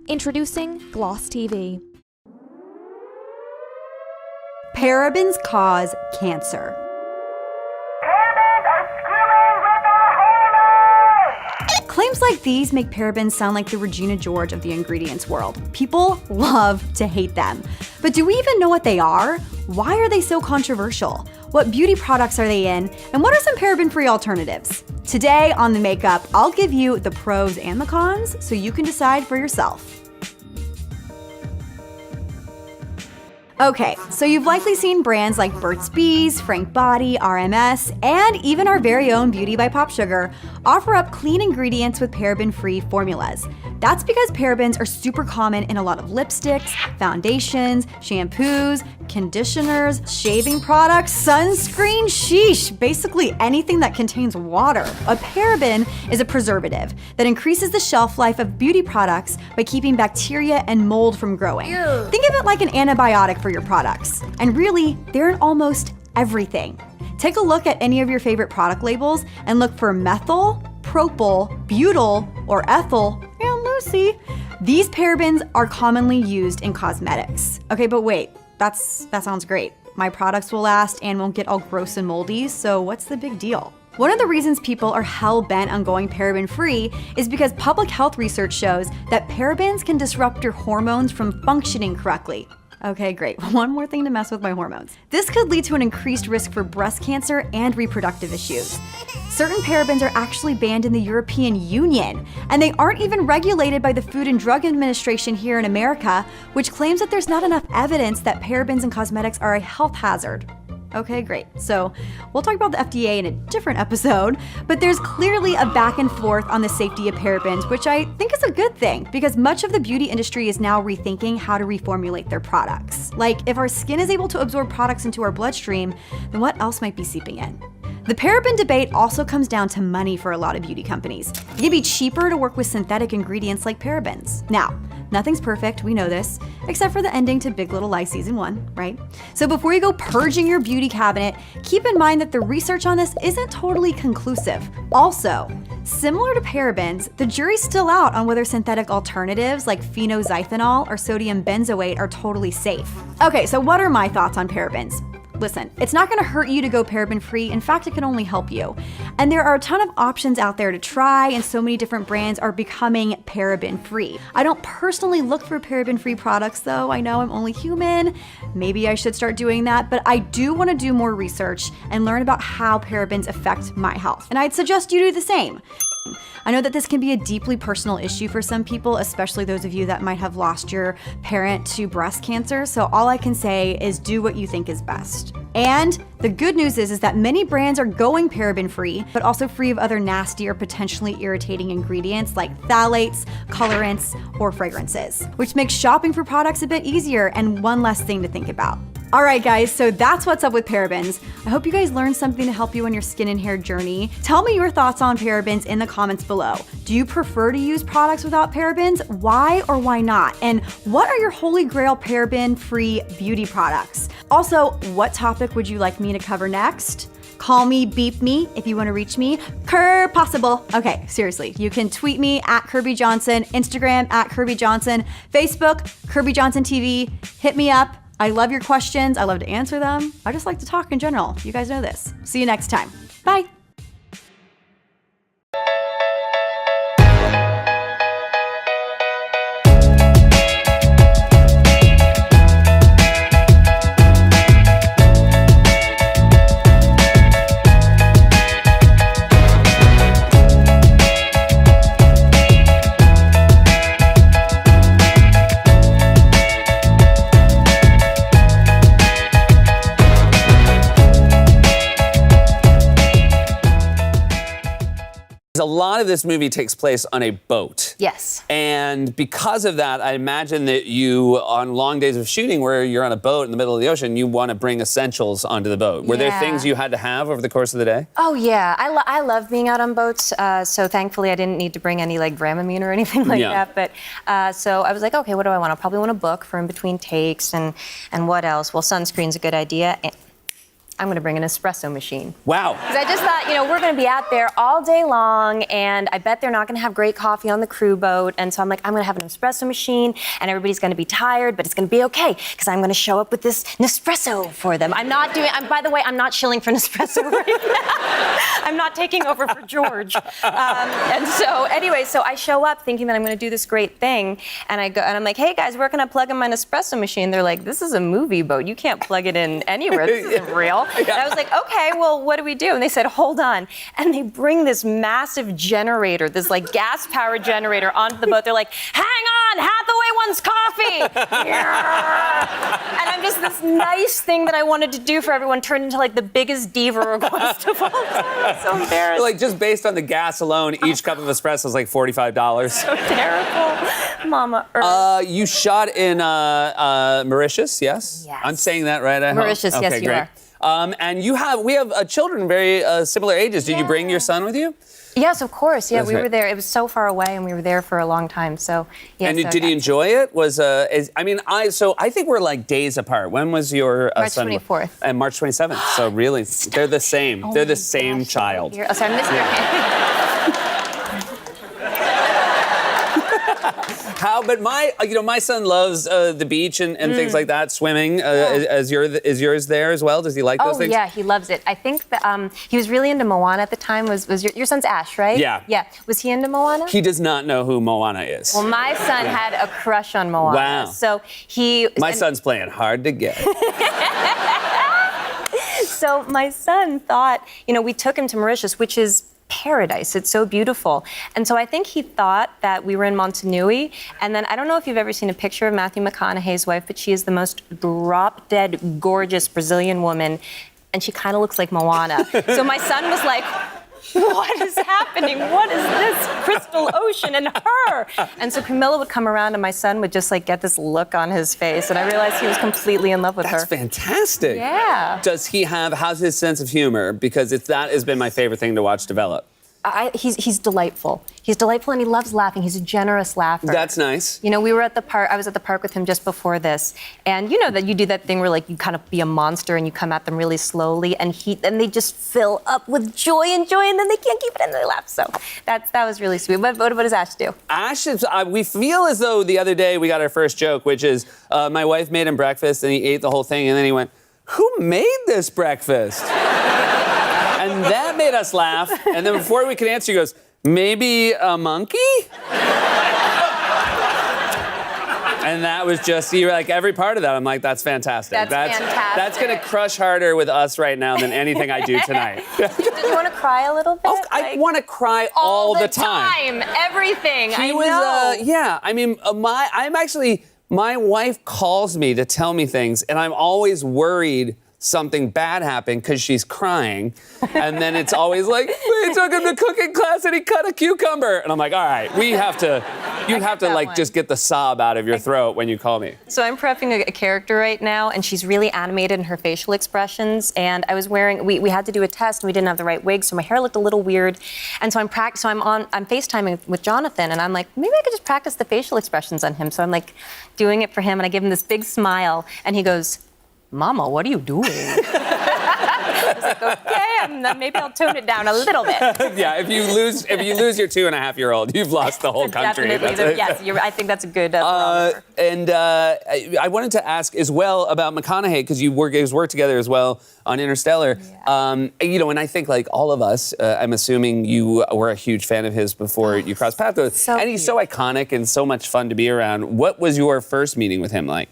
Introducing GlossTV. Parabens cause cancer. Claims like these make parabens sound like the Regina George of the ingredients world. People love to hate them. But do we even know what they are? Why are they so controversial? What beauty products are they in? And what are some paraben-free alternatives? Today on The Makeup, I'll give you the pros and the cons so you can decide for yourself. Okay, so you've likely seen brands like Burt's Bees, Frank Body, RMS, and even our very own Beauty by Popsugar offer up clean ingredients with paraben-free formulas. That's because parabens are super common in a lot of lipsticks, foundations, shampoos, conditioners, shaving products, sunscreen, sheesh, basically anything that contains water. A paraben is a preservative that increases the shelf life of beauty products by keeping bacteria and mold from growing. Ew. Think of it like an antibiotic for your products. And really, they're in almost everything. Take a look at any of your favorite product labels and look for methyl, propyl, butyl, or ethyl, and Lucy. These parabens are commonly used in cosmetics. Okay, but wait, that sounds great. My products will last and won't get all gross and moldy, so what's the big deal? One of the reasons people are hell-bent on going paraben-free is because public health research shows that parabens can disrupt your hormones from functioning correctly. Okay, great. One more thing to mess with my hormones. This could lead to an increased risk for breast cancer and reproductive issues. Certain parabens are actually banned in the European Union, and they aren't even regulated by the Food and Drug Administration here in America, which claims that there's not enough evidence that parabens in cosmetics are a health hazard. Okay, great. So we'll talk about the FDA in a different episode, but there's clearly a back and forth on the safety of parabens, which I think is a good thing because much of the beauty industry is now rethinking how to reformulate their products. Like, if our skin is able to absorb products into our bloodstream, then what else might be seeping in? The paraben debate also comes down to money for a lot of beauty companies. It can be cheaper to work with synthetic ingredients like parabens. Now, nothing's perfect, we know this, except for the ending to Big Little Lies Season 1, right? So before you go purging your beauty cabinet, keep in mind that the research on this isn't totally conclusive. Also, similar to parabens, the jury's still out on whether synthetic alternatives like phenoxyethanol or sodium benzoate are totally safe. Okay, so what are my thoughts on parabens? Listen, it's not gonna hurt you to go paraben-free. In fact, it can only help you. And there are a ton of options out there to try, and so many different brands are becoming paraben-free. I don't personally look for paraben-free products though. I know I'm only human. Maybe I should start doing that, but I do wanna do more research and learn about how parabens affect my health. And I'd suggest you do the same. I know that this can be a deeply personal issue for some people, especially those of you that might have lost your parent to breast cancer. So all I can say is do what you think is best. And the good news is that many brands are going paraben-free, but also free of other nasty or potentially irritating ingredients like phthalates, colorants, or fragrances, which makes shopping for products a bit easier and one less thing to think about. All right, guys, so that's what's up with parabens. I hope you guys learned something to help you on your skin and hair journey. Tell me your thoughts on parabens in the comments below. Do you prefer to use products without parabens? Why or why not? And what are your holy grail paraben-free beauty products? Also, what topic would you like me to cover next? Call me, beep me if you want to reach me. Possible. Okay, seriously, you can tweet me at Kirby Johnson, Instagram at Kirby Johnson, Facebook, Kirby Johnson TV. Hit me up. I love your questions. I love to answer them. I just like to talk in general. You guys know this. See you next time. Bye. A lot of this movie takes place on a boat. Yes. And because of that, I imagine that you, on long days of shooting where you're on a boat in the middle of the ocean, you want to bring essentials onto the boat. Were there things you had to have over the course of the day? Oh, yeah. I love being out on boats. So thankfully, I didn't need to bring any like Dramamine or anything like that. But so I was like, okay, what do I want? I'll probably want a book for in between takes and what else? Well, sunscreen's a good idea. I'm gonna bring an espresso machine. Wow. Because I just thought, we're gonna be out there all day long, and I bet they're not gonna have great coffee on the crew boat. And so I'm like, I'm gonna have an espresso machine, and everybody's gonna be tired, but it's gonna be okay, because I'm gonna show up with this Nespresso for them. By the way, I'm not shilling for Nespresso right now. I'm not taking over for George. And so anyway, so I show up thinking that I'm gonna do this great thing, and I'm like, hey guys, where can I plug in my Nespresso machine? They're like, this is a movie boat. You can't plug it in anywhere. This isn't real. And I was like, okay, well, what do we do? And they said, hold on. And they bring this massive generator, this like gas-powered generator onto the boat. They're like, hang on, Hathaway wants coffee. And I'm just this nice thing that I wanted to do for everyone turned into like the biggest diva request of all time. I'm so embarrassed. Like just based on the gas alone, each cup of espresso is like $45. So terrible. Mama Earth. You shot in Mauritius, yes? Yes. I'm saying that right, I hope? Mauritius, yes, okay, you great. are. And we have children very similar ages. Did you bring your son with you? Yes, of course. Yeah, That's we right. were there. It was so far away, and we were there for a long time. So, yeah. And did he enjoy it? I think we're like days apart. When was your March son? 24th. And March 27th. So really, they're the same. Oh they're the my same gosh, child. Oh, sorry, I missed your hand. But my son loves the beach and things like that, swimming. Is yours there as well? Does he like those things? Oh, yeah, he loves it. I think that he was really into Moana at the time. Was your son's Ash, right? Yeah. Yeah. Was he into Moana? He does not know who Moana is. Well, my son had a crush on Moana. Wow. So My son's playing hard to get. So my son thought, we took him to Mauritius, which is paradise. It's so beautiful. And so I think he thought that we were in Montanui. And then I don't know if you've ever seen a picture of Matthew McConaughey's wife, but she is the most drop-dead gorgeous Brazilian woman. And she kind of looks like Moana. So my son was like, what is happening? What is this crystal ocean and her? And so Camilla would come around and my son would just like get this look on his face. And I realized he was completely in love with her. That's fantastic. Yeah. How's his sense of humor? Because that has been my favorite thing to watch develop. He's delightful. He's delightful and he loves laughing. He's a generous laugher. That's nice. We were at the park. I was at the park with him just before this, and you know that you do that thing where like you kind of be a monster and you come at them really slowly, and they just fill up with joy, and then they can't keep it in, and they laugh. So that was really sweet. What does Ash do? Ash is. We feel as though the other day we got our first joke, which is my wife made him breakfast and he ate the whole thing, and then he went, "Who made this breakfast?" And that made us laugh. And then before we could answer, he goes, "Maybe a monkey?" And that was just, like every part of that, I'm like, that's fantastic. That's fantastic. That's going to crush harder with us right now than anything I do tonight. Did you want to cry a little bit? I want to cry all the time. Everything. He was, my wife calls me to tell me things, and I'm always worried something bad happened because she's crying. And then it's always like, we took him to cooking class and he cut a cucumber. And I'm like, all right, you have to just get the sob out of your throat when you call me. So I'm prepping a character right now, and she's really animated in her facial expressions. And I was wearing, we had to do a test, and we didn't have the right wig, so my hair looked a little weird. And so I'm FaceTiming with Jonathan, and I'm like, maybe I could just practice the facial expressions on him. So I'm like doing it for him, and I give him this big smile, and he goes, "Mama, what are you doing?" I was like, okay, maybe I'll tone it down a little bit. Yeah, if you lose your 2.5-year-old, you've lost the whole country. Definitely, yes. I think that's a good barometer. And I wanted to ask as well about McConaughey, because you guys work together as well on Interstellar. Yeah. And I think like all of us, I'm assuming you were a huge fan of his before you crossed paths with. So and he's so iconic and so much fun to be around. What was your first meeting with him like?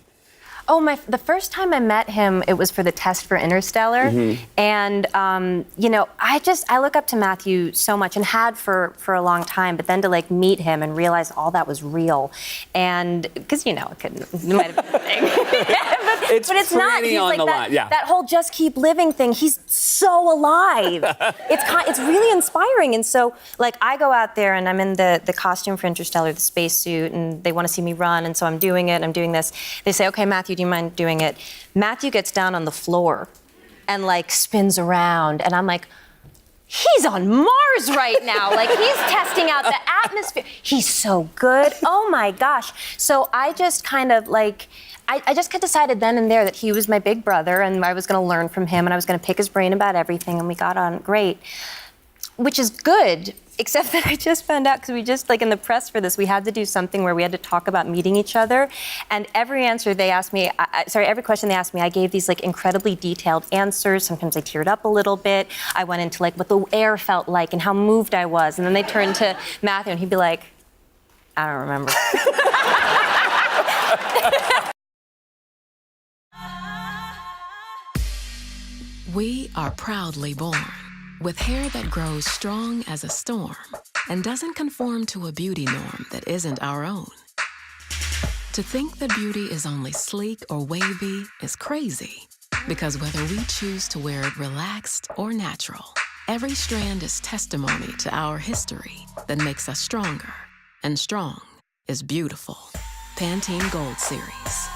Oh, the first time I met him, it was for the test for Interstellar. Mm-hmm. And, I look up to Matthew so much, and had for a long time, but then to like meet him and realize all that was real. And, because, it might have been a thing. but it's not. He's on like the line, yeah. That whole just keep living thing, he's so alive. It's really inspiring. And so, like, I go out there and I'm in the costume for Interstellar, the spacesuit, and they want to see me run, and so I'm doing it, I'm doing this. They say, okay, Matthew, do you mind doing it? Matthew gets down on the floor and like spins around, and I'm like, he's on Mars right now. Like, he's testing out the atmosphere. He's so good. Oh my gosh. So I just kind of like, I just decided then and there that he was my big brother and I was going to learn from him and I was going to pick his brain about everything, and we got on great, which is good, except that I just found out, because we just, like in the press for this, we had to do something where we had to talk about meeting each other, and every answer they asked me, every question they asked me, I gave these like incredibly detailed answers. Sometimes I teared up a little bit. I went into like what the air felt like and how moved I was, and then they turned to Matthew and he'd be like, I don't remember. We are proudly born with hair that grows strong as a storm and doesn't conform to a beauty norm that isn't our own. To think that beauty is only sleek or wavy is crazy, because whether we choose to wear it relaxed or natural, every strand is testimony to our history that makes us stronger, and strong is beautiful. Pantene Gold Series.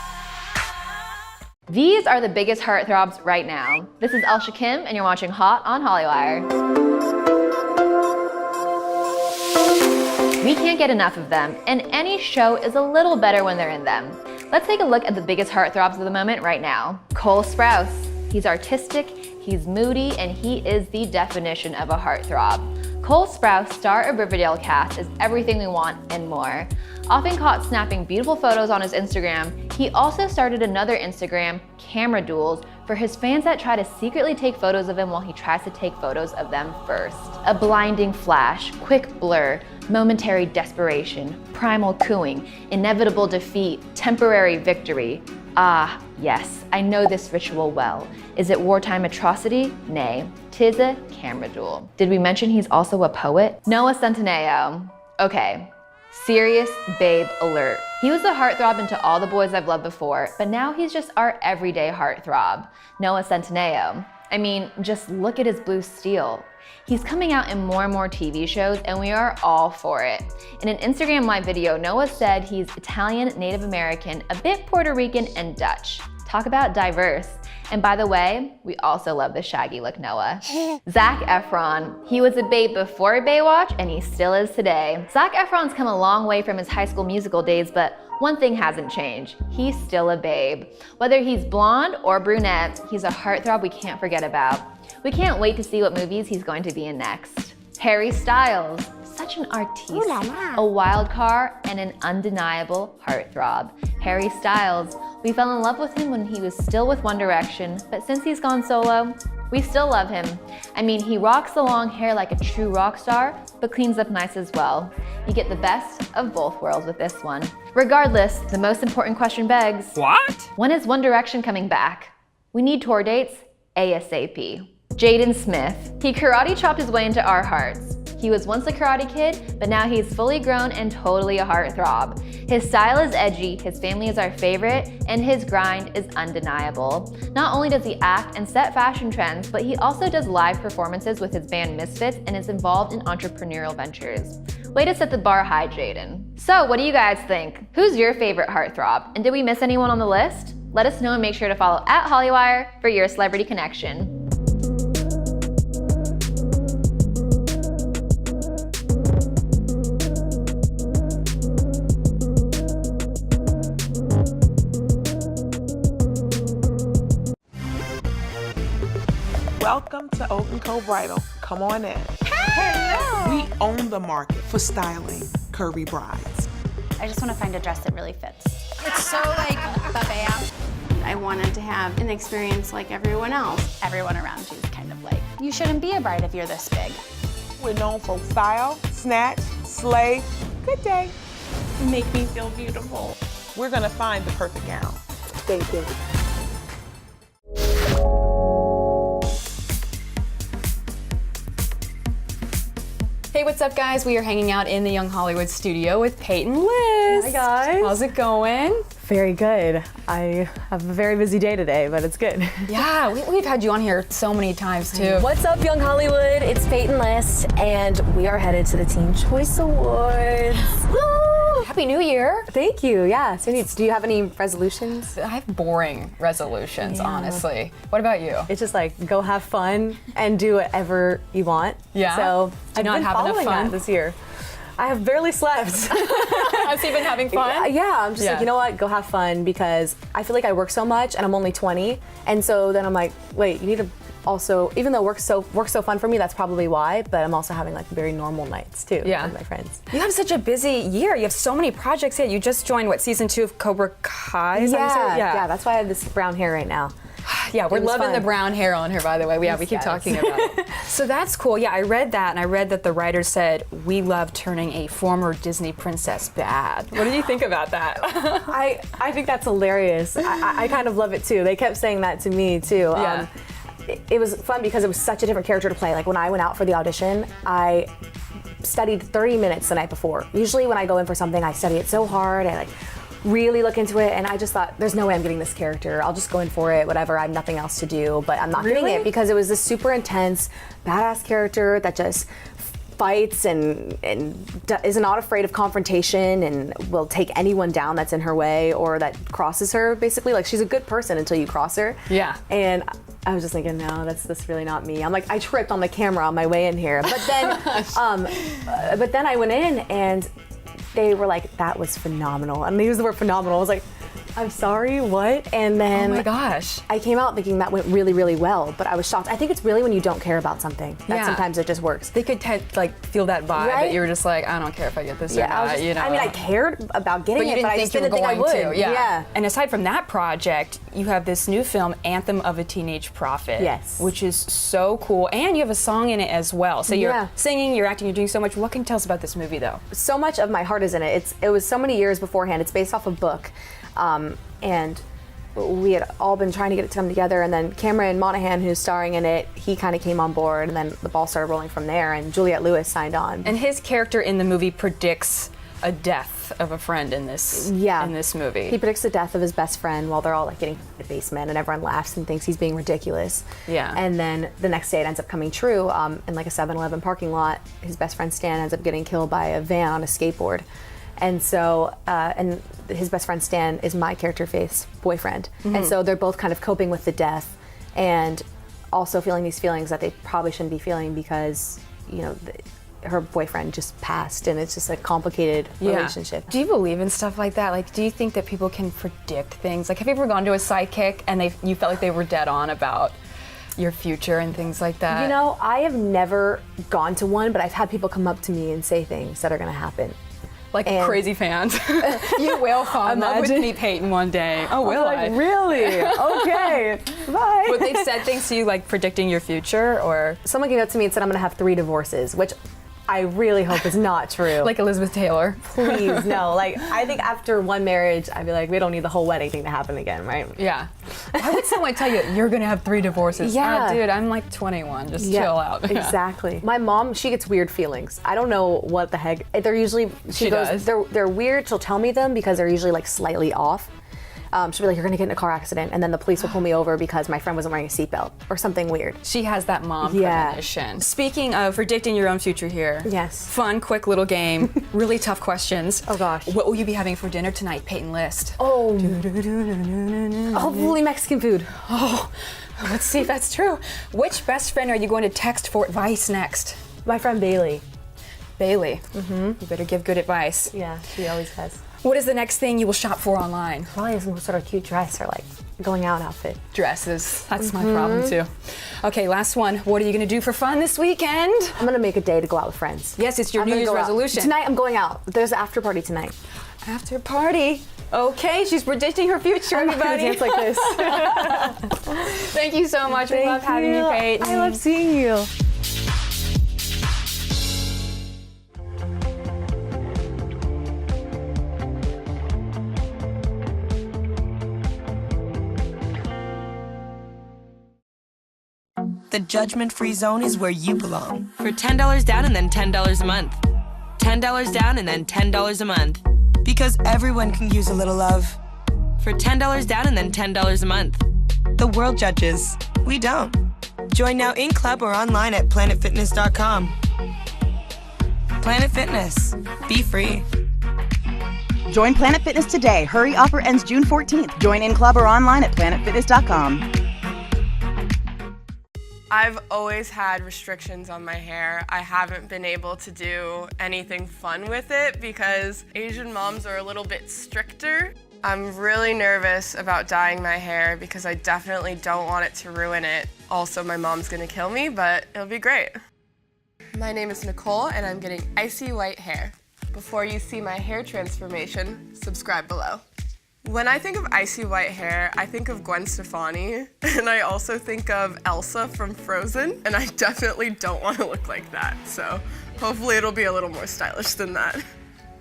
These are the biggest heartthrobs right now. This is Elsha Kim, and you're watching Hot on Hollywire. We can't get enough of them, and any show is a little better when they're in them. Let's take a look at the biggest heartthrobs of the moment right now. Cole Sprouse. He's artistic, he's moody, and he is the definition of a heartthrob. Cole Sprouse, star of Riverdale cast, is everything we want and more. Often caught snapping beautiful photos on his Instagram, he also started another Instagram, Camera Duels, for his fans that try to secretly take photos of him while he tries to take photos of them first. A blinding flash, quick blur, momentary desperation, primal cooing, inevitable defeat, temporary victory. Ah, yes, I know this ritual well. Is it wartime atrocity? Nay, 'tis a camera duel. Did we mention he's also a poet? Noah Centineo. Okay. Serious babe alert. He was a heartthrob into All the Boys I've Loved Before, but now he's just our everyday heartthrob. Noah Centineo. I mean, just look at his blue steel. He's coming out in more and more TV shows, and we are all for it. In an Instagram live video, Noah said he's Italian, Native American, a bit Puerto Rican, and Dutch. Talk about diverse. And by the way, we also love the shaggy look Noah. Zac Efron. He was a babe before Baywatch, and he still is today. Zac Efron's come a long way from his High School Musical days, but one thing hasn't changed. He's still a babe. Whether he's blonde or brunette, he's a heartthrob we can't forget about. We can't wait to see what movies he's going to be in next. Harry Styles. Such an artiste, a wild card, and an undeniable heartthrob. Harry Styles. We fell in love with him when he was still with One Direction, but since he's gone solo, we still love him. I mean, he rocks the long hair like a true rock star, but cleans up nice as well. You get the best of both worlds with this one. Regardless, the most important question begs, What? when is One Direction coming back? We need tour dates ASAP. Jaden Smith. He karate chopped his way into our hearts. He was once a Karate Kid, but now he's fully grown and totally a heartthrob. His style is edgy, his family is our favorite, and his grind is undeniable. Not only does he act and set fashion trends, but he also does live performances with his band Misfits and is involved in entrepreneurial ventures. Way to set the bar high, Jaden. So what do you guys think? Who's your favorite heartthrob? And did we miss anyone on the list? Let us know and make sure to follow @Hollywire for your celebrity connection. Welcome to Oak & Co Bridal. Come on in. Hello. We own the market for styling curvy brides. I just want to find a dress that really fits. It's so like ba-bam. I wanted to have an experience like everyone else. Everyone around you is kind of like, you shouldn't be a bride if you're this big. We're known for style, snatch, slay. Good day. You make me feel beautiful. We're gonna find the perfect gown. Stay tuned. Hey, what's up, guys? We are hanging out in the Young Hollywood studio with Peyton Liz. Hi, guys. How's it going? Very good. I have a very busy day today, but it's good. Yeah, we've had you on here so many times, too. What's up, Young Hollywood? It's Peyton Liz, and we are headed to the Teen Choice Awards. Happy New Year. Thank you. Yeah. So, do you have any resolutions? I have boring resolutions, honestly. What about you? It's just like go have fun and do whatever you want. Yeah? So Do you I've not been have enough following fun? that this year. I have barely slept. Has he been having fun? Yeah, I'm just like, you know what, go have fun, because I feel like I work so much and I'm only 20. And so then I'm like, wait, you need to also, even though work's so fun for me, that's probably why, but I'm also having like very normal nights too with my friends. You have such a busy year. You have so many projects here. You just joined, what, season 2 of Cobra Kai? Is that what you said? Yeah, that's why I have this brown hair right now. Yeah, we're loving the brown hair on her, by the way. We keep talking about it. So that's cool. Yeah, I read that, and I read that the writer said, we love turning a former Disney princess bad. What do you think about that? I think that's hilarious. I kind of love it too. They kept saying that to me too. Yeah. It was fun because it was such a different character to play. Like when I went out for the audition, I studied 30 minutes the night before. Usually when I go in for something, I study it so hard. I like really look into it, and I just thought, there's no way I'm getting this character. I'll just go in for it, whatever. I have nothing else to do, but I'm not getting it because it was this super intense, badass character that just fights and is not afraid of confrontation and will take anyone down that's in her way or that crosses her, basically. Like, she's a good person until you cross her. Yeah. And I was just thinking, no, that's really not me. I'm like, I tripped on the camera on my way in here. But then I went in and they were like, that was phenomenal. And they used the word phenomenal. I was like, I'm sorry, what? And then oh my gosh, I came out thinking that went really, really well, but I was shocked. I think it's really when you don't care about something that sometimes it just works. They could feel that vibe, that you were just like, I don't care if I get this or not. I mean, I cared about getting it, but I just didn't think I would. Yeah. And aside from that project, you have this new film, Anthem of a Teenage Prophet. Yes. Which is so cool, and you have a song in it as well. So you're singing, you're acting, you're doing so much. What can you tell us about this movie, though? So much of my heart is in it. It was so many years beforehand. It's based off a book. And we had all been trying to get it to come together, and then Cameron Monaghan, who's starring in it, he kind of came on board, and then the ball started rolling from there, and Juliette Lewis signed on. And his character in the movie predicts a death of a friend in this movie. He predicts the death of his best friend while they're all like getting in the basement, and everyone laughs and thinks he's being ridiculous. Yeah. And then the next day it ends up coming true. In like a 7-Eleven parking lot, his best friend Stan ends up getting killed by a van on a skateboard. And so, and his best friend Stan is my character Faith's boyfriend. Mm-hmm. And so they're both kind of coping with the death and also feeling these feelings that they probably shouldn't be feeling because, you know, her boyfriend just passed, and it's just a complicated relationship. Do you believe in stuff like that? Like, do you think that people can predict things? Like, have you ever gone to a psychic and you felt like they were dead on about your future and things like that? You know, I have never gone to one, but I've had people come up to me and say things that are going to happen. Like crazy fans. You will fall in love with me, Peyton, one day. Oh, will I? Really? Okay. Bye. But they've said things to you, like predicting your future, or? Someone came up to me and said I'm going to have 3 divorces, which I really hope is not true. Like Elizabeth Taylor. Please, no. Like, I think after one marriage, I'd be like, we don't need the whole wedding thing to happen again, right? Yeah. Why would someone tell you you're going to have 3 divorces? Yeah. Oh, dude, I'm like 21. Just chill out. Exactly. My mom, she gets weird feelings. I don't know what the heck. They're usually, she goes, they're weird. She'll tell me them because they're usually like slightly off. She'll be like, you're going to get in a car accident, and then the police will pull me over because my friend wasn't wearing a seatbelt or something weird. She has that mom premonition. Speaking of predicting your own future here. Yes. Fun, quick little game. Really tough questions. Oh, gosh. What will you be having for dinner tonight, Peyton List? Oh. Hopefully Mexican food. Oh, let's see if that's true. Which best friend are you going to text for advice next? My friend Bailey. Bailey. Mm-hmm. You better give good advice. Yeah, she always has. What is the next thing you will shop for online? Probably some sort of cute dress or like going out outfit. Dresses. That's my problem too. Okay, last one. What are you going to do for fun this weekend? I'm going to make a day to go out with friends. Yes, it's your New Year's resolution. Tonight I'm going out. There's an after party tonight. After party. Okay, she's predicting her future, everybody. I'm not gonna dance like this. Thank you so much. We love having you, Peyton. I love seeing you. The judgment-free zone is where you belong. For $10 down and then $10 a month. $10 down and then $10 a month. Because everyone can use a little love. For $10 down and then $10 a month. The world judges. We don't. Join now in club or online at planetfitness.com. Planet Fitness. Be free. Join Planet Fitness today. Hurry, offer ends June 14th. Join in club or online at planetfitness.com. I've always had restrictions on my hair. I haven't been able to do anything fun with it because Asian moms are a little bit stricter. I'm really nervous about dyeing my hair because I definitely don't want it to ruin it. Also, my mom's gonna kill me, but it'll be great. My name is Nicole and I'm getting icy white hair. Before you see my hair transformation, subscribe below. When I think of icy white hair, I think of Gwen Stefani, and I also think of Elsa from Frozen, and I definitely don't want to look like that, so hopefully it'll be a little more stylish than that.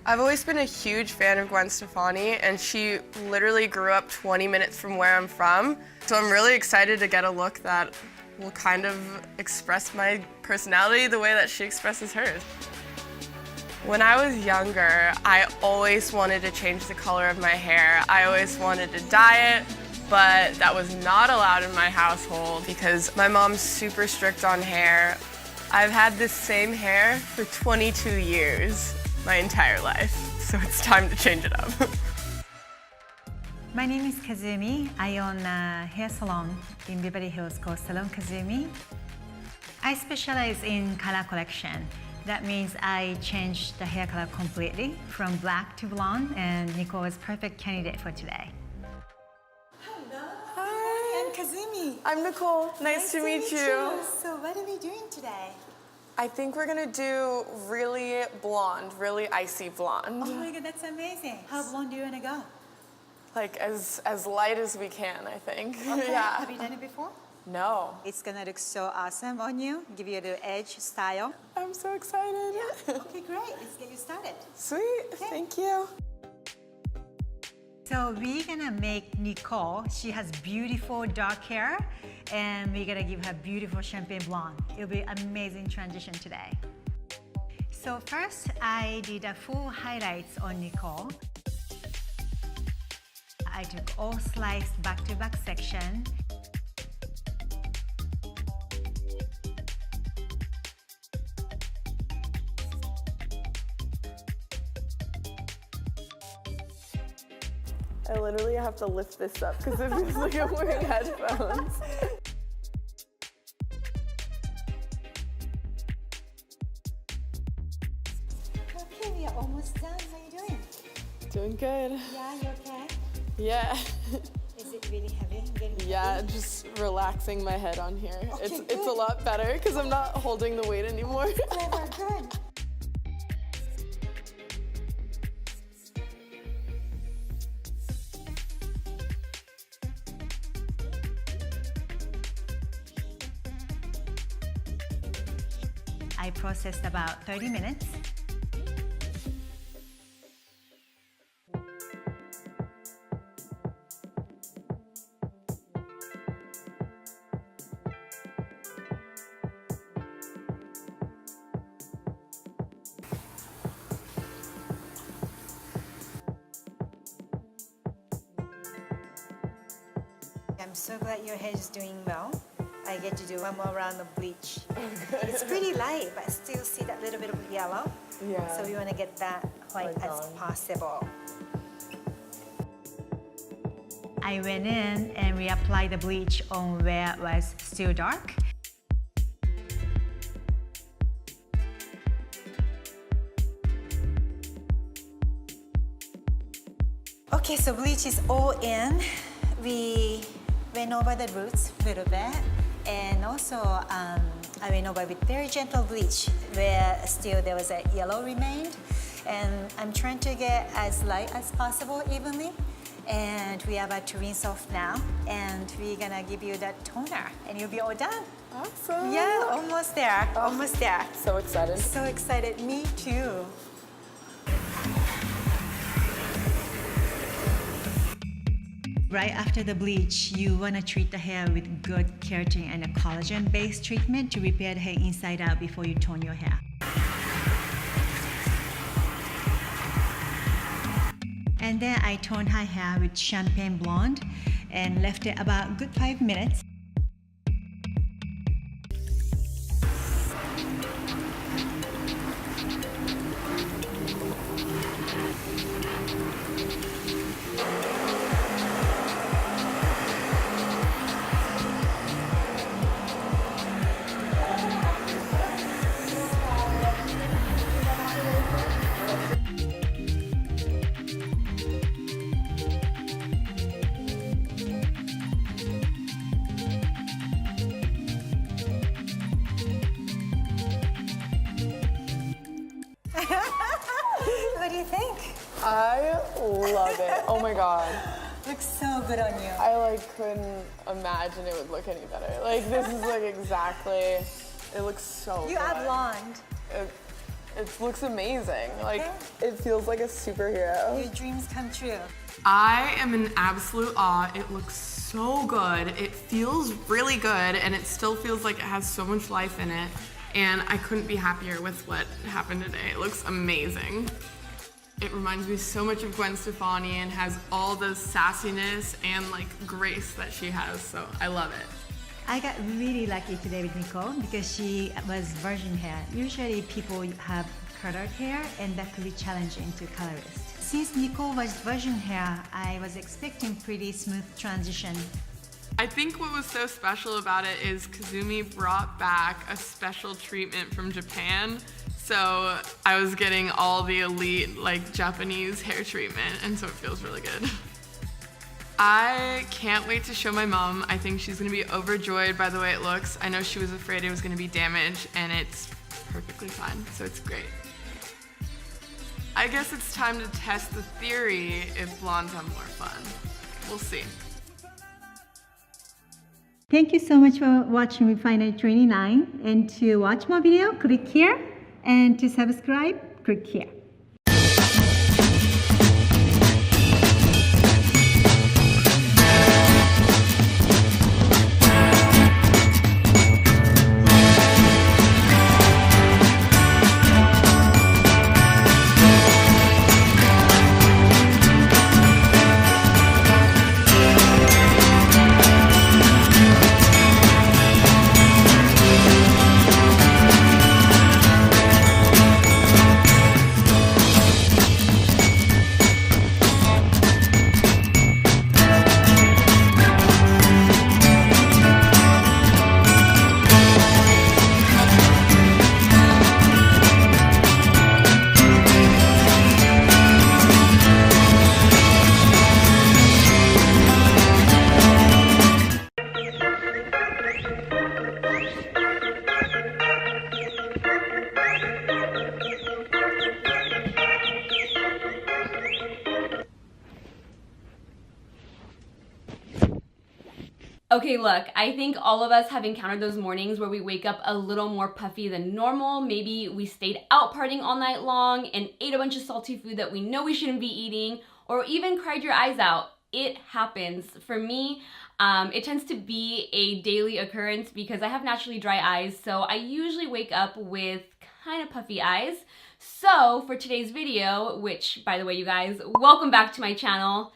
I've always been a huge fan of Gwen Stefani, and she literally grew up 20 minutes from where I'm from, so I'm really excited to get a look that will kind of express my personality the way that she expresses hers. When I was younger, I always wanted to change the color of my hair. I always wanted to dye it, but that was not allowed in my household because my mom's super strict on hair. I've had this same hair for 22 years, my entire life, so it's time to change it up. My name is Kazumi. I own a hair salon in Beverly Hills called Salon Kazumi. I specialize in color correction. That means I changed the hair color completely from black to blonde, and Nicole is perfect candidate for today. Hello. Hi. I'm Kazumi. I'm Nicole. Nice to meet you. So what are we doing today? I think we're gonna do really blonde, really icy blonde. Oh my God, that's amazing. How blonde do you want to go? Like as light as we can, I think. Okay. Yeah. Have you done it before? No. It's gonna look so awesome on you. Give you the edge style. I'm so excited. Yeah. Okay, great. Let's get you started. Sweet. Okay. Thank you. So we're gonna make Nicole, she has beautiful dark hair, and we're gonna give her beautiful champagne blonde. It'll be an amazing transition today. So first, I did a full highlights on Nicole. I took all sliced back-to-back section. I literally have to lift this up because it feels like I'm wearing headphones. Okay, we are almost done. How are you doing? Doing good. Yeah, you okay? Yeah. Is it really heavy? Yeah, heavy? just relaxing my head on here. Okay, It's a lot better because I'm not holding the weight anymore. Clever, good. I processed about 30 minutes. I'm so glad your hair is doing well. I get to do one more round of bleach. It's pretty light, but still see that little bit of yellow. Yeah. So we want to get that white as possible. I went in and reapplied the bleach on where it was still dark. Okay, so bleach is all in. We went over the roots a little bit. And also, I went over with very gentle bleach where still there was a yellow remained. And I'm trying to get as light as possible evenly. And we are about to rinse off now. And we're gonna give you that toner and you'll be all done. Awesome. Yeah, almost there, almost there. So excited. So excited, me too. Right after the bleach, you want to treat the hair with good keratin and a collagen-based treatment to repair the hair inside out before you tone your hair. And then I toned her hair with champagne blonde and left it about a good 5 minutes. love it. Oh my god. Looks so good on you. I like couldn't imagine it would look any better. Like this is like exactly, it looks so good. You are blonde. It looks amazing. Like it feels like a superhero. Your dreams come true. I am in absolute awe. It looks so good. It feels really good and it still feels like it has so much life in it. And I couldn't be happier with what happened today. It looks amazing. It reminds me so much of Gwen Stefani and has all the sassiness and like grace that she has, so I love it. I got really lucky today with Nicole because she was virgin hair. Usually people have colored hair and that could be challenging to colorist. Since Nicole was virgin hair, I was expecting pretty smooth transition. I think what was so special about it is Kazumi brought back a special treatment from Japan. So I was getting all the elite like Japanese hair treatment and so it feels really good. I can't wait to show my mom. I think she's gonna be overjoyed by the way it looks. I know she was afraid it was gonna be damaged and it's perfectly fine, so it's great. I guess it's time to test the theory if blondes have more fun. We'll see. Thank you so much for watching Refinery 29. And to watch more video, click here. And to subscribe, click here. Okay, look, I think all of us have encountered those mornings where we wake up a little more puffy than normal. Maybe we stayed out partying all night long and ate a bunch of salty food that we know we shouldn't be eating, or even cried your eyes out. It happens. For me, it tends to be a daily occurrence because I have naturally dry eyes, so I usually wake up with kind of puffy eyes. So for today's video, which by the way, you guys, welcome back to my channel.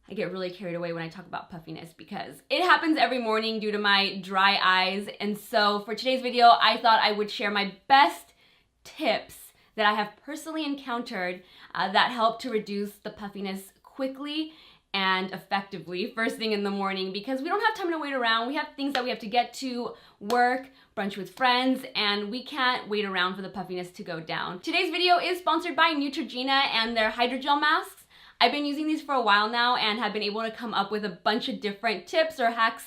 I get really carried away when I talk about puffiness because it happens every morning due to my dry eyes. And so for today's video, I thought I would share my best tips that I have personally encountered that help to reduce the puffiness quickly and effectively first thing in the morning, because we don't have time to wait around. We have things that we have to get to, work, brunch with friends, and we can't wait around for the puffiness to go down. Today's video is sponsored by Neutrogena and their hydrogel masks. I've been using these for a while now and have been able to come up with a bunch of different tips or hacks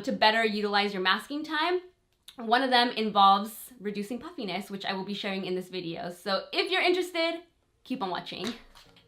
to better utilize your masking time. One of them involves reducing puffiness, which I will be sharing in this video. So if you're interested, keep on watching.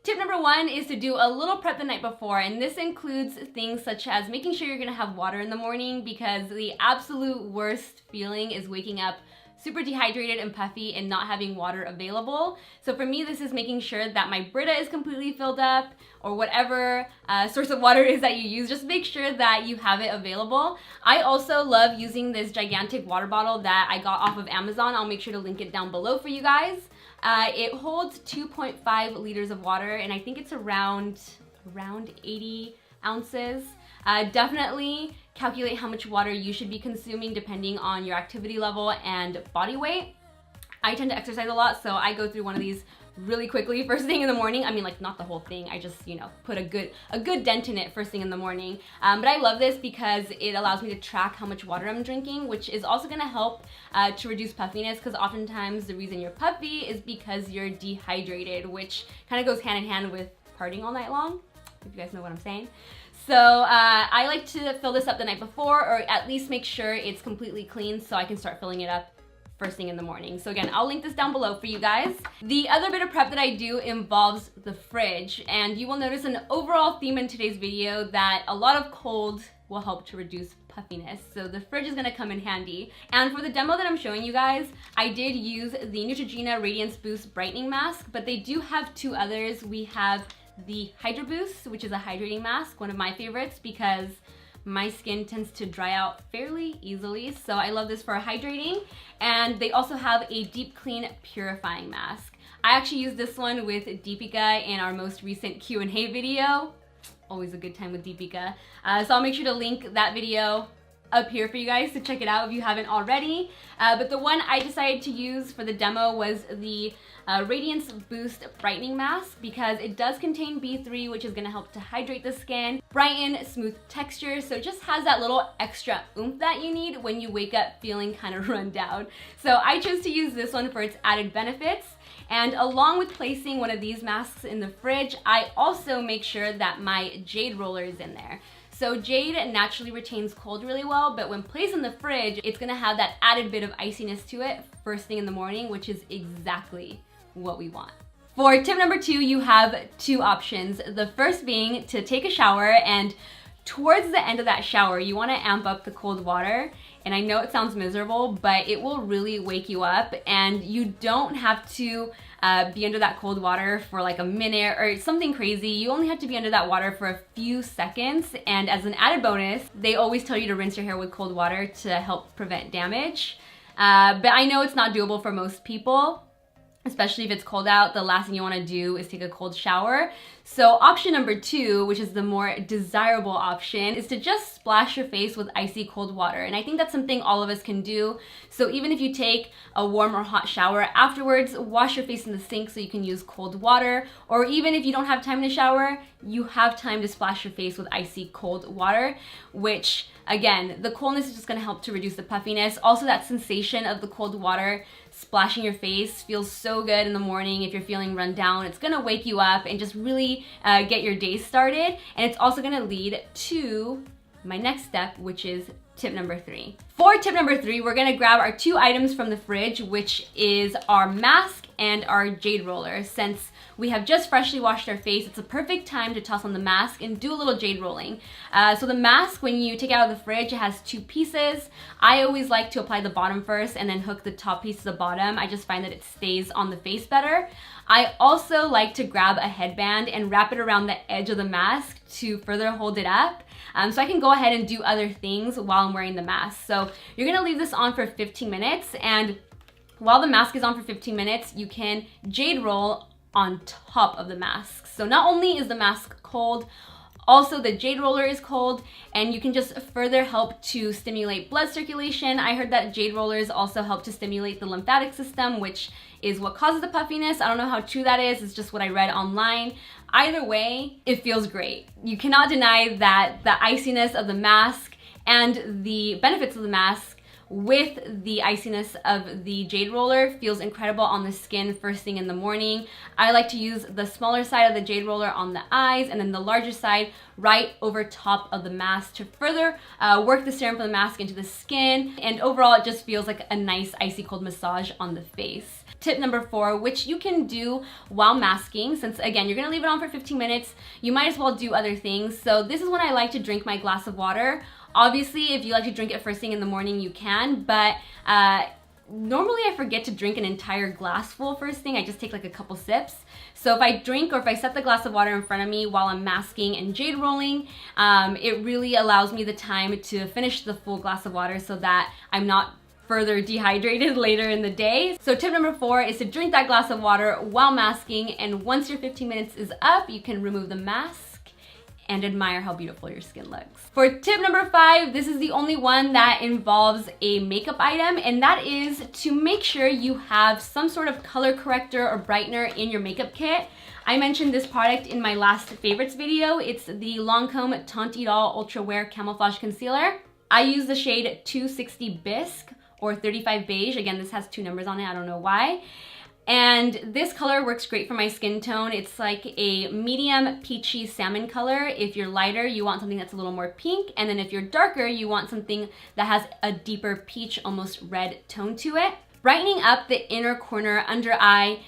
Tip number one is to do a little prep the night before, and this includes things such as making sure you're gonna have water in the morning, because the absolute worst feeling is waking up super dehydrated and puffy and not having water available. So for me, this is making sure that my Brita is completely filled up, or whatever source of water it is that you use. Just make sure that you have it available. I also love using this gigantic water bottle that I got off of Amazon. I'll make sure to link it down below for you guys. It holds 2.5 liters of water, and I think it's around 80 ounces. Definitely calculate how much water you should be consuming depending on your activity level and body weight. I tend to exercise a lot, so I go through one of these really quickly first thing in the morning. I mean, like, not the whole thing. I just, you know, put a good dent in it first thing in the morning. But I love this because it allows me to track how much water I'm drinking, which is also gonna help to reduce puffiness, because oftentimes the reason you're puffy is because you're dehydrated, which kind of goes hand in hand with partying all night long, if you guys know what I'm saying. So I like to fill this up the night before, or at least make sure it's completely clean so I can start filling it up first thing in the morning. So again, I'll link this down below for you guys. The other bit of prep that I do involves the fridge, and you will notice an overall theme in today's video that a lot of cold will help to reduce puffiness. So the fridge is gonna come in handy. And for the demo that I'm showing you guys, I did use the Neutrogena Radiance Boost Brightening Mask, but they do have two others. We have the Hydro Boost, which is a hydrating mask, one of my favorites because my skin tends to dry out fairly easily, so I love this for hydrating. And they also have a Deep Clean Purifying Mask. I actually used this one with Deepika in our most recent Q&A video. Always a good time with Deepika. So I'll make sure to link that video up here for you guys to check it out if you haven't already. But the one I decided to use for the demo was the Radiance Boost Brightening Mask because it does contain B3, which is gonna help to hydrate the skin, brighten, smooth texture, so it just has that little extra oomph that you need when you wake up feeling kind of run down. So I chose to use this one for its added benefits. And along with placing one of these masks in the fridge, I also make sure that my jade roller is in there. So jade naturally retains cold really well, but when placed in the fridge, it's gonna have that added bit of iciness to it first thing in the morning, which is exactly what we want. For tip number 2, you have two options. The first being to take a shower, and towards the end of that shower, you wanna amp up the cold water. And I know it sounds miserable, but it will really wake you up, and you don't have to be under that cold water for like a minute or something crazy. You only have to be under that water for a few seconds. And as an added bonus, they always tell you to rinse your hair with cold water to help prevent damage. But I know it's not doable for most people. Especially if it's cold out, the last thing you want to do is take a cold shower. So option number 2, which is the more desirable option, is to just splash your face with icy cold water. And I think that's something all of us can do. So even if you take a warm or hot shower afterwards, wash your face in the sink so you can use cold water. Or even if you don't have time to shower, you have time to splash your face with icy cold water, which again, the coldness is just going to help to reduce the puffiness. Also, that sensation of the cold water splashing your face feels so good in the morning if you're feeling run down. It's gonna wake you up and just really get your day started. And it's also gonna lead to my next step, which is tip number 3. For tip number 3, we're gonna grab our 2 items from the fridge, which is our mask and our jade roller. Since we have just freshly washed our face, it's a perfect time to toss on the mask and do a little jade rolling. So the mask, when you take it out of the fridge, it has 2 pieces. I always like to apply the bottom first and then hook the top piece to the bottom. I just find that it stays on the face better. I also like to grab a headband and wrap it around the edge of the mask to further hold it up. So I can go ahead and do other things while I'm wearing the mask. So you're gonna leave this on for 15 minutes, and while the mask is on for 15 minutes, you can jade roll on top of the mask. So not only is the mask cold, also the jade roller is cold, and you can just further help to stimulate blood circulation. I heard that jade rollers also help to stimulate the lymphatic system, which is what causes the puffiness. I don't know how true that is, it's just what I read online. Either way, it feels great. You cannot deny that the iciness of the mask and the benefits of the mask with the iciness of the jade roller feels incredible on the skin first thing in the morning. I like to use the smaller side of the jade roller on the eyes and then the larger side right over top of the mask to further work the serum from the mask into the skin. And overall, it just feels like a nice icy cold massage on the face. Tip number 4, which you can do while masking, since again, you're gonna leave it on for 15 minutes, you might as well do other things. So this is when I like to drink my glass of water. Obviously, if you like to drink it first thing in the morning, you can, but normally I forget to drink an entire glass full first thing. I just take like a couple sips. So if I drink or if I set the glass of water in front of me while I'm masking and jade rolling, it really allows me the time to finish the full glass of water so that I'm not further dehydrated later in the day. So tip number 4 is to drink that glass of water while masking, and once your 15 minutes is up, you can remove the mask and admire how beautiful your skin looks. For tip number 5, this is the only one that involves a makeup item, and that is to make sure you have some sort of color corrector or brightener in your makeup kit. I mentioned this product in my last favorites video. It's the Lancome Teint Idole Ultra Wear Camouflage Concealer. I use the shade 260 Bisque or 35 Beige. Again, this has 2 numbers on it, I don't know why. And this color works great for my skin tone. It's like a medium peachy salmon color. If you're lighter, you want something that's a little more pink. And then if you're darker, you want something that has a deeper peach, almost red tone to it. Brightening up the inner corner under eye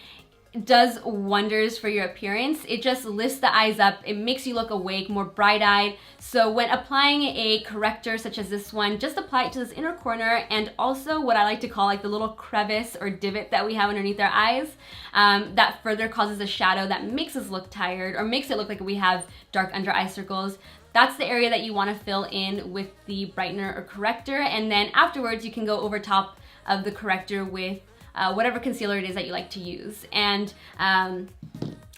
does wonders for your appearance. It just lifts the eyes up. It makes you look awake, more bright-eyed. So when applying a corrector such as this one, just apply it to this inner corner, and also what I like to call like the little crevice or divot that we have underneath our eyes. That further causes a shadow that makes us look tired or makes it look like we have dark under eye circles. That's the area that you want to fill in with the brightener or corrector, and then afterwards you can go over top of the corrector with whatever concealer it is that you like to use. And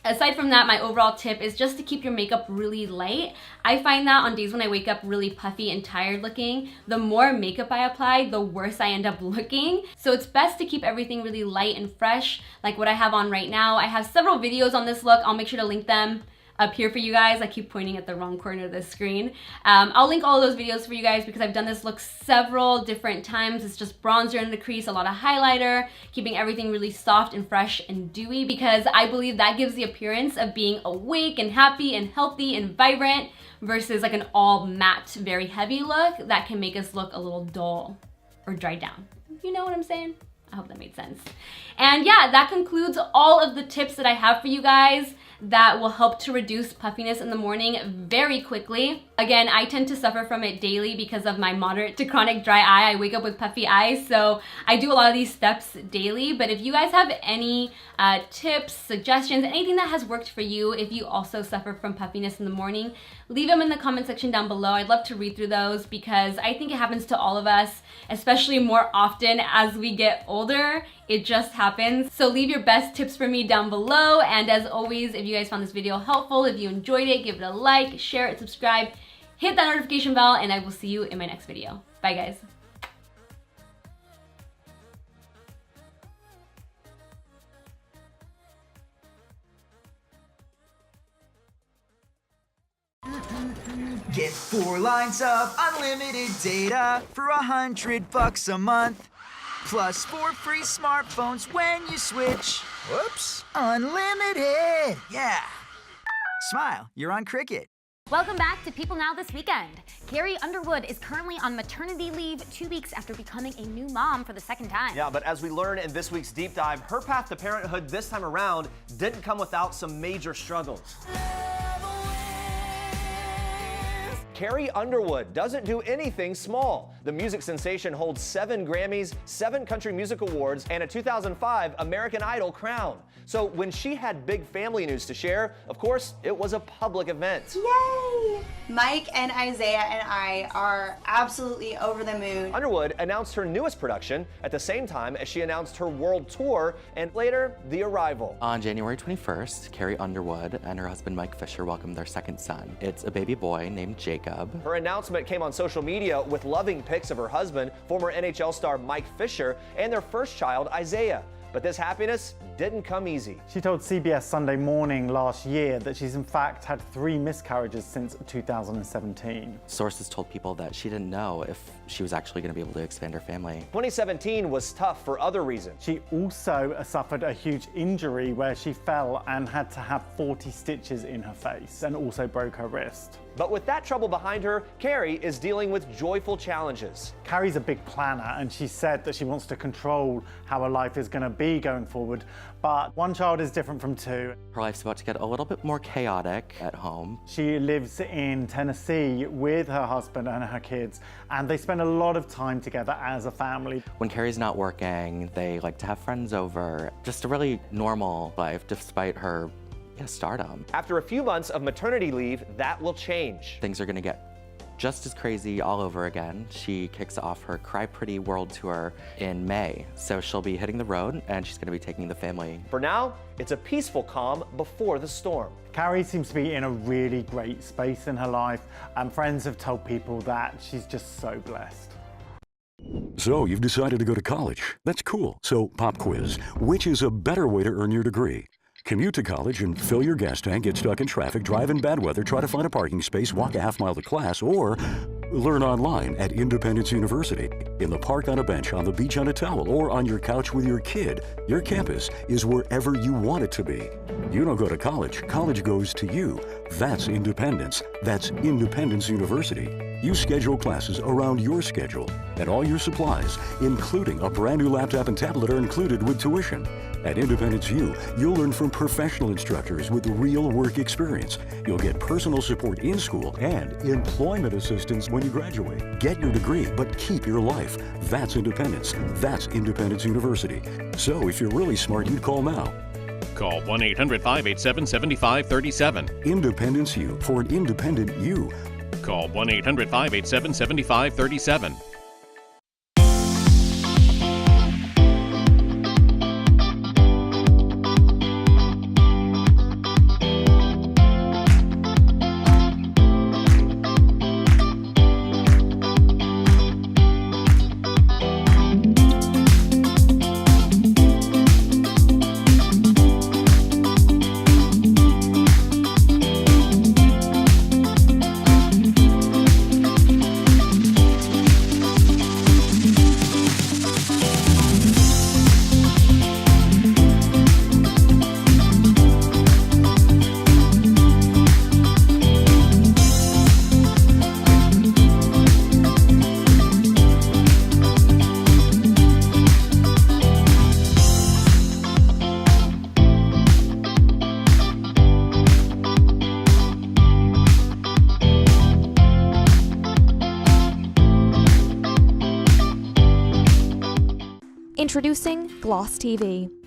aside from that, my overall tip is just to keep your makeup really light. I find that on days when I wake up really puffy and tired looking, the more makeup I apply, the worse I end up looking. So it's best to keep everything really light and fresh, like what I have on right now. I have several videos on this look. I'll make sure to link them up here for you guys. I keep pointing at the wrong corner of the screen. I'll link all of those videos for you guys because I've done this look several different times. It's just bronzer in the crease, a lot of highlighter, keeping everything really soft and fresh and dewy, because I believe that gives the appearance of being awake and happy and healthy and vibrant versus like an all matte, very heavy look that can make us look a little dull or dried down. You know what I'm saying? I hope that made sense. And yeah, that concludes all of the tips that I have for you guys that will help to reduce puffiness in the morning very quickly. Again, I tend to suffer from it daily because of my moderate to chronic dry eye. I wake up with puffy eyes, so I do a lot of these steps daily. But if you guys have any tips, suggestions, anything that has worked for you, if you also suffer from puffiness in the morning, leave them in the comment section down below. I'd love to read through those because I think it happens to all of us, especially more often as we get older. It just happens. So leave your best tips for me down below. And as always, if you guys found this video helpful, if you enjoyed it, give it a like, share it, subscribe, hit that notification bell, and I will see you in my next video. Bye guys. Get 4 lines of unlimited data for $100 a month. Plus 4 free smartphones when you switch. Whoops. Unlimited. Yeah. Smile, you're on Cricket. Welcome back to People Now This Weekend. Carrie Underwood is currently on maternity leave 2 weeks after becoming a new mom for the second time. Yeah, but as we learn in this week's Deep Dive, her path to parenthood this time around didn't come without some major struggles. Carrie Underwood doesn't do anything small. The music sensation holds 7 Grammys, 7 Country Music Awards, and a 2005 American Idol crown. So when she had big family news to share, of course, it was a public event. Yay! Mike and Isaiah and I are absolutely over the moon. Underwood announced her newest production at the same time as she announced her world tour and later, The Arrival. On January 21st, Carrie Underwood and her husband Mike Fisher welcomed their second son. It's a baby boy named Jacob. Her announcement came on social media with loving pics of her husband, former NHL star Mike Fisher, and their first child, Isaiah. But this happiness didn't come easy. She told CBS Sunday Morning last year that she's in fact had 3 miscarriages since 2017. Sources told people that she didn't know if she was actually going to be able to expand her family. 2017 was tough for other reasons. She also suffered a huge injury where she fell and had to have 40 stitches in her face and also broke her wrist. But with that trouble behind her, Carrie is dealing with joyful challenges. Carrie's a big planner, and she said that she wants to control how her life is going to be going forward, but 1 child is different from 2. Her life's about to get a little bit more chaotic at home. She lives in Tennessee with her husband and her kids, and they spend a lot of time together as a family. When Carrie's not working, they like to have friends over. Just a really normal life, despite her stardom. After a few months of maternity leave, that will change. Things are gonna get just as crazy all over again. She kicks off her Cry Pretty World Tour in May. So she'll be hitting the road and she's gonna be taking the family. For now, it's a peaceful calm before the storm. Carrie seems to be in a really great space in her life, and friends have told people that she's just so blessed. So you've decided to go to college. That's cool. So pop quiz, which is a better way to earn your degree? Commute to college and fill your gas tank, get stuck in traffic, drive in bad weather, try to find a parking space, walk a half-mile to class, or learn online at Independence University. In the park on a bench, on the beach on a towel, or on your couch with your kid, your campus is wherever you want it to be. You don't go to college, college goes to you. That's independence. That's Independence University. You schedule classes around your schedule, and all your supplies, including a brand new laptop and tablet, are included with tuition. At Independence U, you'll learn from professional instructors with real work experience. You'll get personal support in school and employment assistance when you graduate. Get your degree, but keep your life. That's independence. That's Independence University. So if you're really smart, you'd call now. Call 1-800-587-7537. Independence U for an independent you. Call 1-800-587-7537. Introducing GlossTV.